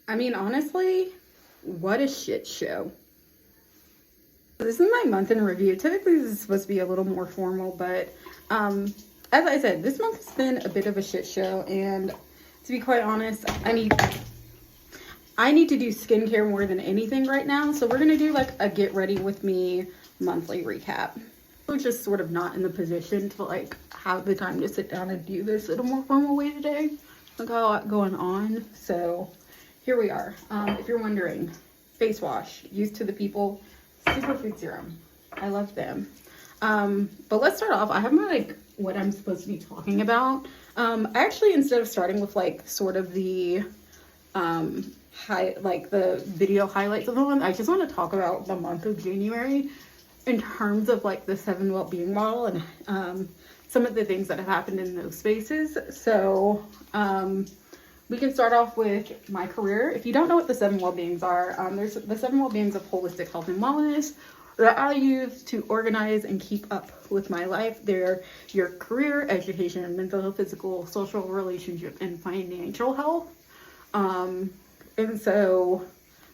I mean, honestly, what a shit show. This is my month in review. Typically, this is supposed to be a little more formal, but as I said, this month has been a bit of a shit show, and to be quite honest, I need to do skincare more than anything right now, so we're gonna do like a get ready with me monthly recap. We're just sort of not in the position to like have the time to sit down and do this in a more formal way today. I've got a lot going on, so here we are. If you're wondering, face wash, used to the people, Superfood serum. I love them. But let's start off. I have my like what I'm supposed to be talking about. Actually, instead of starting with like sort of the the video highlights of the month, I just want to talk about the month of January in terms of like the 7 well-being model and some of the things that have happened in those spaces. So we can start off with my career. If you don't know what the 7 well-beings are, there's the 7 well-beings of holistic health and wellness that I use to organize and keep up with my life. They're your career, education, and mental health, physical, social, relationship, and financial health. And so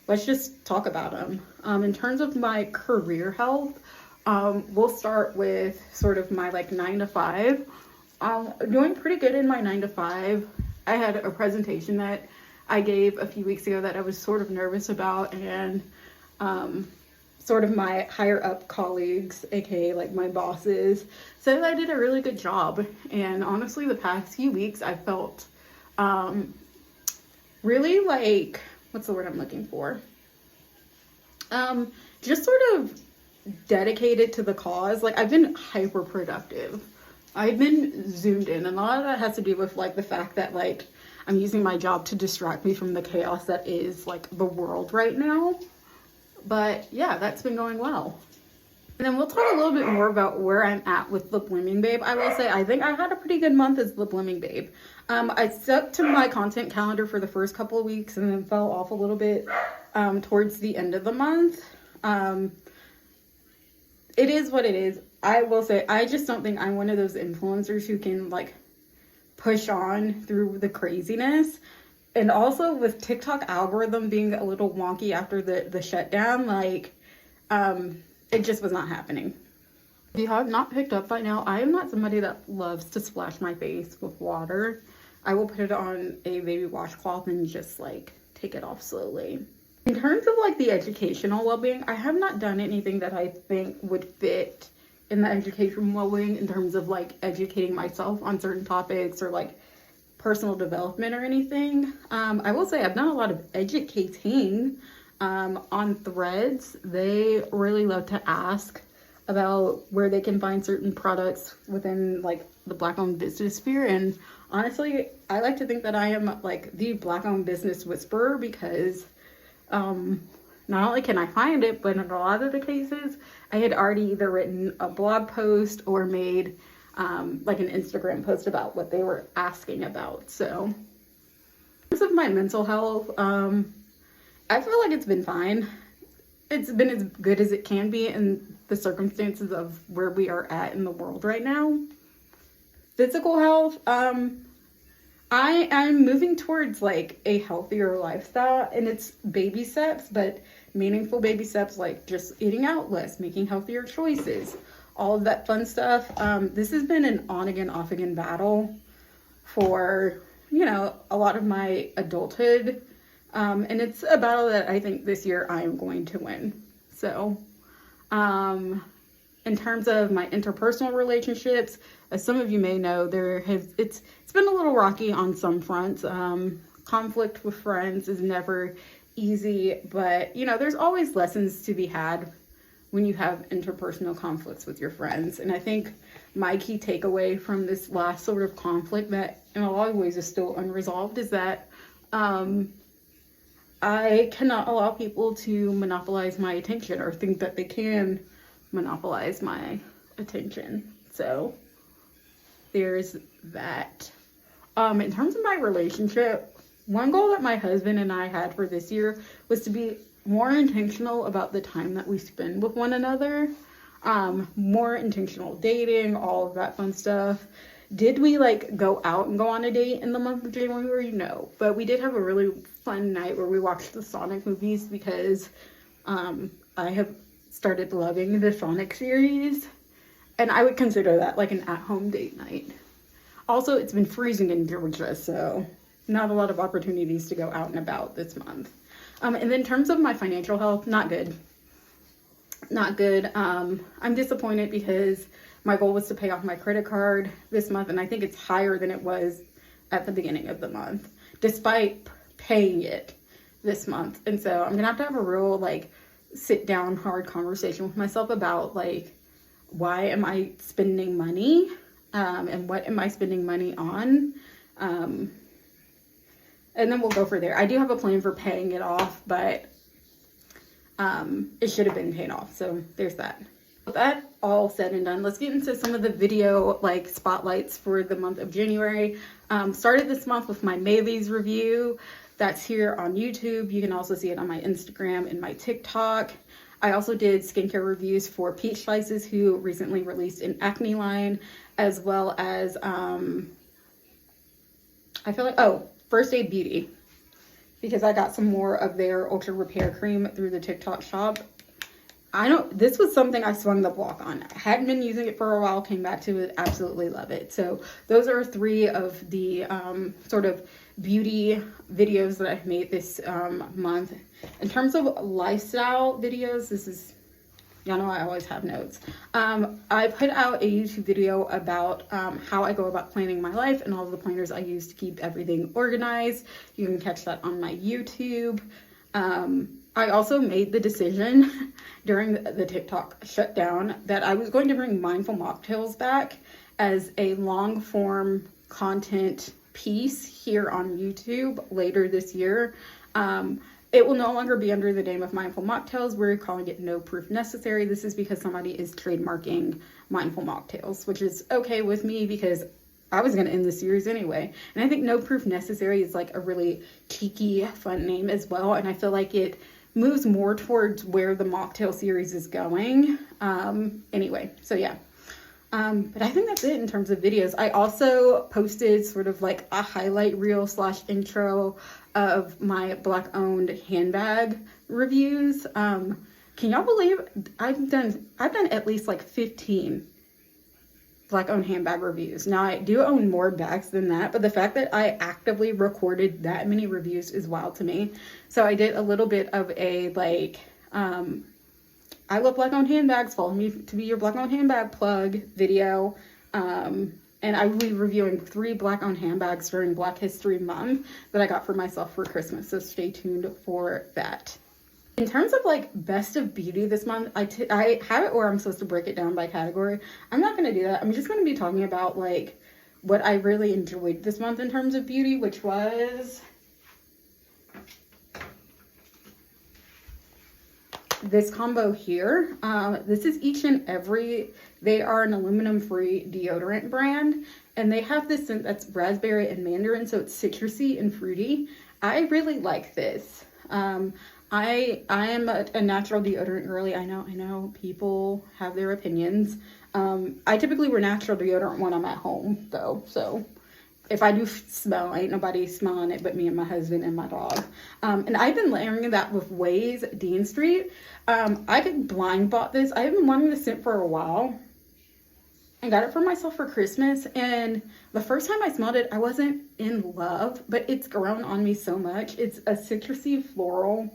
let's just talk about them. In terms of my career health, we'll start with sort of my like 9 to 5. Doing pretty good in my 9 to 5. I had a presentation that I gave a few weeks ago that I was sort of nervous about, and sort of my higher up colleagues, aka like my bosses, said I did a really good job. And honestly, the past few weeks I felt really like, what's the word I'm looking for? Just sort of dedicated to the cause. Like I've been hyper productive. I've been zoomed in, and a lot of that has to do with like the fact that like I'm using my job to distract me from the chaos that is like the world right now. But yeah, that's been going well. And then we'll talk a little bit more about where I'm at with the Blooming Babe. I will say, I think I had a pretty good month as the Blooming Babe. I stuck to my content calendar for the first couple of weeks and then fell off a little bit towards the end of the month. It is what it is. I will say, I just don't think I'm one of those influencers who can like push on through the craziness. And also with TikTok algorithm being a little wonky after the shutdown, like, it just was not happening. If you have not picked up by now, I am not somebody that loves to splash my face with water. I will put it on a baby washcloth and just like take it off slowly. In terms of like the educational well-being, I have not done anything that I think would fit in the educational well-being in terms of like educating myself on certain topics or like personal development or anything. I will say I've done a lot of educating on Threads. They really love to ask about where they can find certain products within like the Black-owned business sphere, and honestly I like to think that I am like the Black-owned business whisperer, because not only can I find it, but in a lot of the cases I had already either written a blog post or made like an Instagram post about what they were asking about. So in terms of my mental health, I feel like it's been fine. It's been as good as it can be in the circumstances of where we are at in the world right now. Physical health, I'm moving towards like a healthier lifestyle, and it's baby steps, but meaningful baby steps, like just eating out less, making healthier choices, all of that fun stuff. This has been an on again, off again battle for, you know, a lot of my adulthood. And it's a battle that I think this year I am going to win. So, in terms of my interpersonal relationships, as some of you may know, it's been a little rocky on some fronts. Conflict with friends is never easy, but you know, there's always lessons to be had when you have interpersonal conflicts with your friends. And I think my key takeaway from this last sort of conflict that in a lot of ways is still unresolved is that I cannot allow people to monopolize my attention or think that they can monopolize my attention. So there's that. In terms of my relationship, one goal that my husband and I had for this year was to be more intentional about the time that we spend with one another, more intentional dating, all of that fun stuff. Did we like go out and go on a date in the month of January? No, but we did have a really fun night where we watched the Sonic movies because I have started loving the Sonic series, and I would consider that like an at-home date night. Also, it's been freezing in Georgia, so not a lot of opportunities to go out and about this month. And then in terms of my financial health, not good. Not good. I'm disappointed because my goal was to pay off my credit card this month, and I think it's higher than it was at the beginning of the month, despite paying it this month. And so I'm gonna have a real like sit down hard conversation with myself about like, why am I spending money, and what am I spending money on, and then we'll go for there. I do have a plan for paying it off, but it should have been paid off, so there's that. With that all said and done, let's get into some of the video like spotlights for the month of January. Started this month with my Maelys review. That's here on YouTube. You can also see it on my Instagram and my TikTok. I also did skincare reviews for Peach Slices, who recently released an Acne line, as well as First Aid Beauty, because I got some more of their Ultra Repair Cream through the TikTok shop. This was something I swung the block on. I hadn't been using it for a while, came back to it, absolutely love it. So those are 3 of the sort of beauty videos that I've made this month. In terms of lifestyle videos, this is, y'all know I always have notes. I put out a YouTube video about how I go about planning my life and all of the planners I use to keep everything organized. You can catch that on my YouTube. I also made the decision during the TikTok shutdown that I was going to bring Mindful Mocktails back as a long form content piece here on YouTube later this year. It will no longer be under the name of Mindful Mocktails. We're calling it No Proof Necessary. This is because somebody is trademarking Mindful Mocktails, which is okay with me because I was going to end the series anyway. And I think No Proof Necessary is like a really cheeky, fun name as well. And I feel like it moves more towards where the mocktail series is going. Anyway, so yeah. But I think that's it in terms of videos. I also posted sort of like a highlight reel / intro of my Black owned handbag reviews. Can y'all believe I've done at least like 15 Black owned handbag reviews. Now I do own more bags than that, but the fact that I actively recorded that many reviews is wild to me. So I did a little bit of a like, I love Black owned handbags, follow me to be your Black owned handbag plug video. And I will be reviewing 3 Black owned handbags during Black History Month that I got for myself for Christmas. So stay tuned for that. In terms of like best of beauty this month, I have it where I'm supposed to break it down by category. I'm not going to do that. I'm just going to be talking about like what I really enjoyed this month in terms of beauty, which was this combo here. This is Each and Every. They are an aluminum-free deodorant brand, and they have this scent that's raspberry and mandarin, so it's citrusy and fruity. I really like this. I am a natural deodorant girly. I know people have their opinions. I typically wear natural deodorant when I'm at home though. So if I do smell, ain't nobody smelling it but me and my husband and my dog. And I've been layering that with Ways Dean Street. I could blind bought this. I've been wanting this scent for a while. I got it for myself for Christmas, and the first time I smelled it, I wasn't in love, but it's grown on me so much. It's a citrusy floral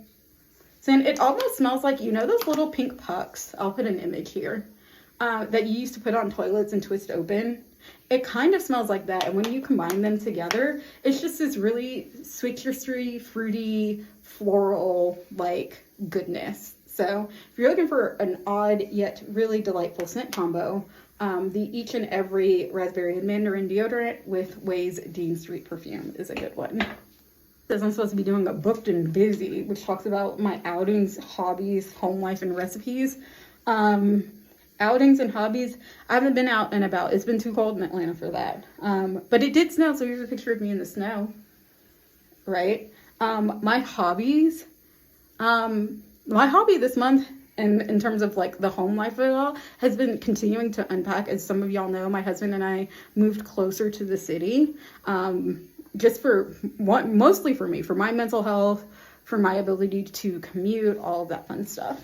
scent. It almost smells like, you know, those little pink pucks. I'll put an image here that you used to put on toilets and twist open. It kind of smells like that, and when you combine them together, it's just this really citrusy, fruity, floral like goodness. So if you're looking for an odd yet really delightful scent combo, the Each and Every Raspberry and Mandarin deodorant with Ways Dean Street perfume is a good one. Says I'm supposed to be doing a Booked and Busy, which talks about my outings, hobbies, home life, and recipes. Outings and hobbies, I haven't been out and about. It's been too cold in Atlanta for that. But it did snow, so here's a picture of me in the snow. Right? My hobbies, my hobby this month and in terms of like the home life of it all, has been continuing to unpack. As some of y'all know, my husband and I moved closer to the city, just for what, mostly for me, for my mental health, for my ability to commute, all of that fun stuff.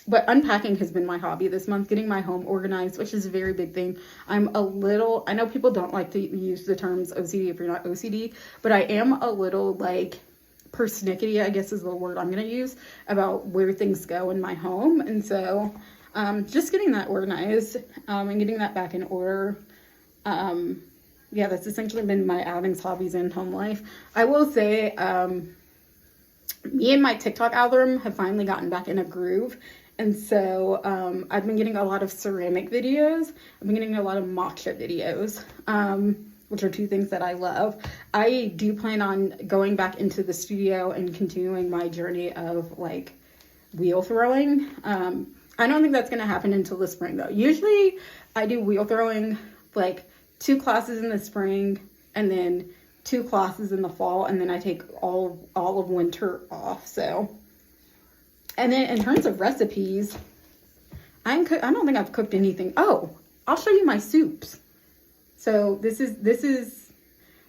But unpacking has been my hobby this month, getting my home organized, which is a very big thing. I know people don't like to use the terms OCD if you're not OCD, but I am a little like persnickety, I guess is the word I'm going to use, about where things go in my home. And so just getting that organized and getting that back in order. Yeah, that's essentially been my outings, hobbies, and home life. I will say me and my TikTok algorithm have finally gotten back in a groove. And so I've been getting a lot of ceramic videos. I've been getting a lot of matcha videos, which are two things that I love. I do plan on going back into the studio and continuing my journey of like wheel throwing. I don't think that's going to happen until the spring though. Usually I do wheel throwing like 2 classes in the spring and then 2 classes in the fall, and then I take all of winter off. So, and then in terms of recipes, I don't think I've cooked anything. Oh, I'll show you my soups. So this is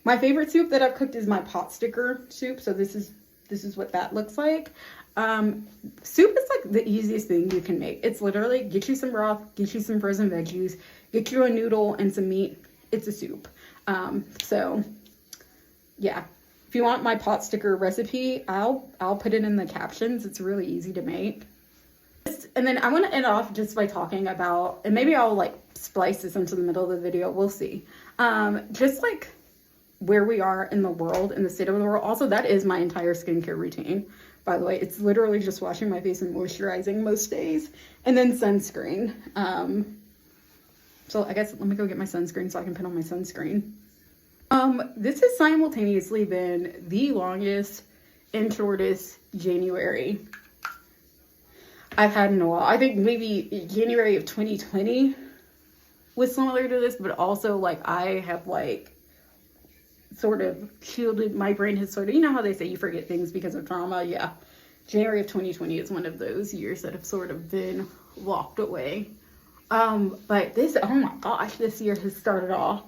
my favorite soup that I've cooked is my pot sticker soup. So this is what that looks like. Soup is like the easiest thing you can make. It's literally get you some broth, get you some frozen veggies, get you a noodle and some meat. It's a soup. So yeah. If you want my pot sticker recipe, I'll put it in the captions. It's really easy to make. And then I want to end off just by talking about, and maybe I'll like splice this into the middle of the video. We'll see. Just like where we are in the world, in the state of the world. Also, that is my entire skincare routine, by the way. It's literally just washing my face and moisturizing most days, and then sunscreen. So I guess let me go get my sunscreen so I can put on my sunscreen. This has simultaneously been the longest and shortest January I've had in a while. I think maybe January of 2020 was similar to this, but also like I have like sort of shielded, my brain has sort of, you know how they say you forget things because of trauma? Yeah. January of 2020 is one of those years that have sort of been locked away. But this, oh my gosh, this year has started off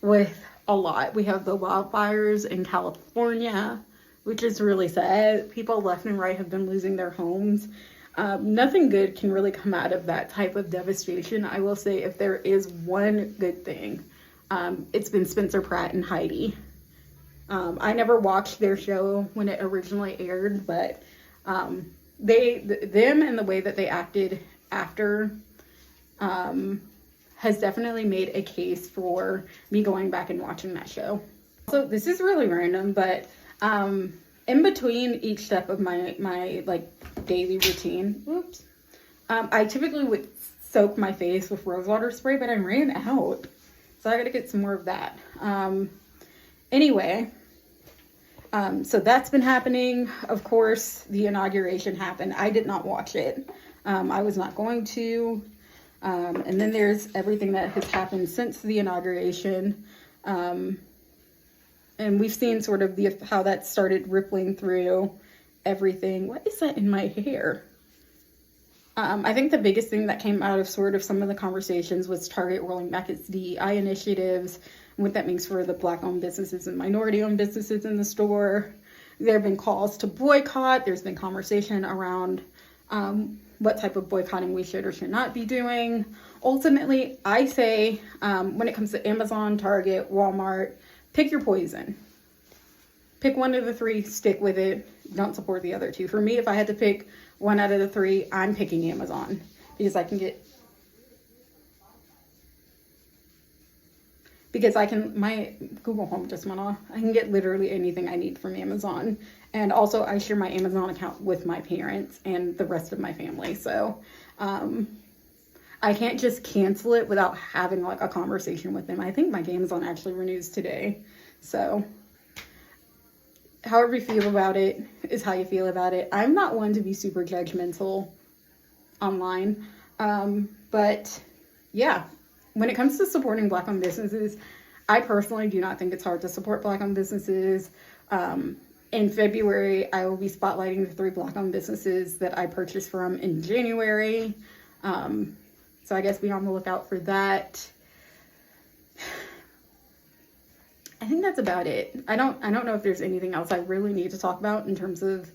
with a lot. We have the wildfires in California, which is really sad. People left and right have been losing their homes. Nothing good can really come out of that type of devastation. I will say if there is one good thing, it's been Spencer Pratt and Heidi. I never watched their show when it originally aired, but them and the way that they acted after has definitely made a case for me going back and watching that show. So this is really random, but in between each step of my like daily routine, I typically would soak my face with rosewater spray, but I ran out, so I gotta get some more of that. Anyway, so that's been happening. Of course, the inauguration happened. I did not watch it. I was not going to. And then there's everything that has happened since the inauguration. And we've seen sort of how that started rippling through everything. What is that in my hair? I think the biggest thing that came out of sort of some of the conversations was Target rolling back its DEI initiatives, and what that means for the Black-owned businesses and minority-owned businesses in the store. There have been calls to boycott. There's been conversation around what type of boycotting we should or should not be doing. Ultimately, I say when it comes to Amazon, Target, Walmart, pick your poison. Pick one of the 3, stick with it. Don't support the other 2. For me, if I had to pick one out of the 3, I'm picking Amazon because I can my Google Home just went off. I can get literally anything I need from Amazon. And also I share my Amazon account with my parents and the rest of my family. So I can't just cancel it without having like a conversation with them. I think my Amazon actually renews today. So however you feel about it is how you feel about it. I'm not one to be super judgmental online. But yeah, when it comes to supporting Black-owned businesses, I personally do not think it's hard to support Black-owned businesses. In February, I will be spotlighting the 3 Black-owned businesses that I purchased from in January. So I guess be on the lookout for that. I think that's about it. I don't know if there's anything else I really need to talk about in terms of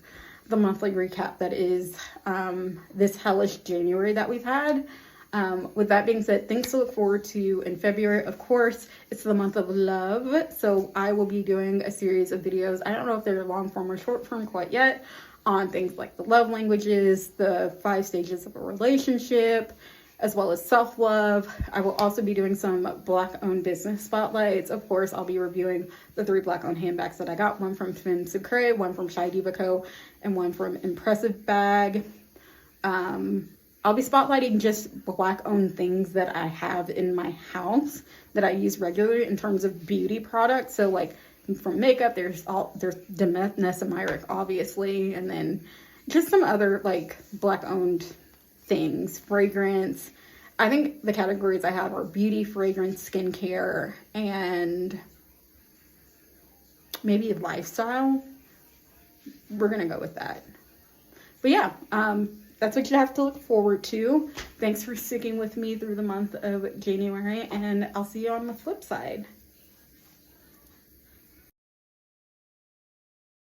the monthly recap that is this hellish January that we've had. With that being said, things to look forward to in February. Of course, it's the month of love, so I will be doing a series of videos. I don't know if they're long form or short form quite yet, on things like the love languages, the 5 stages of a relationship, as well as self-love. I will also be doing some Black-owned business spotlights. Of course, I'll be reviewing the 3 Black-owned handbags that I got, one from Femme Sucre, one from Shy Diva Co, and one from Impressive Bag. I'll be spotlighting just Black-owned things that I have in my house that I use regularly in terms of beauty products. So like from makeup, there's Nessa Myrick, obviously, and then just some other like Black-owned things, fragrance. I think the categories I have are beauty, fragrance, skincare, and maybe lifestyle. We're gonna go with that. But yeah, that's what you have to look forward to. Thanks for sticking with me through the month of January, and I'll see you on the flip side.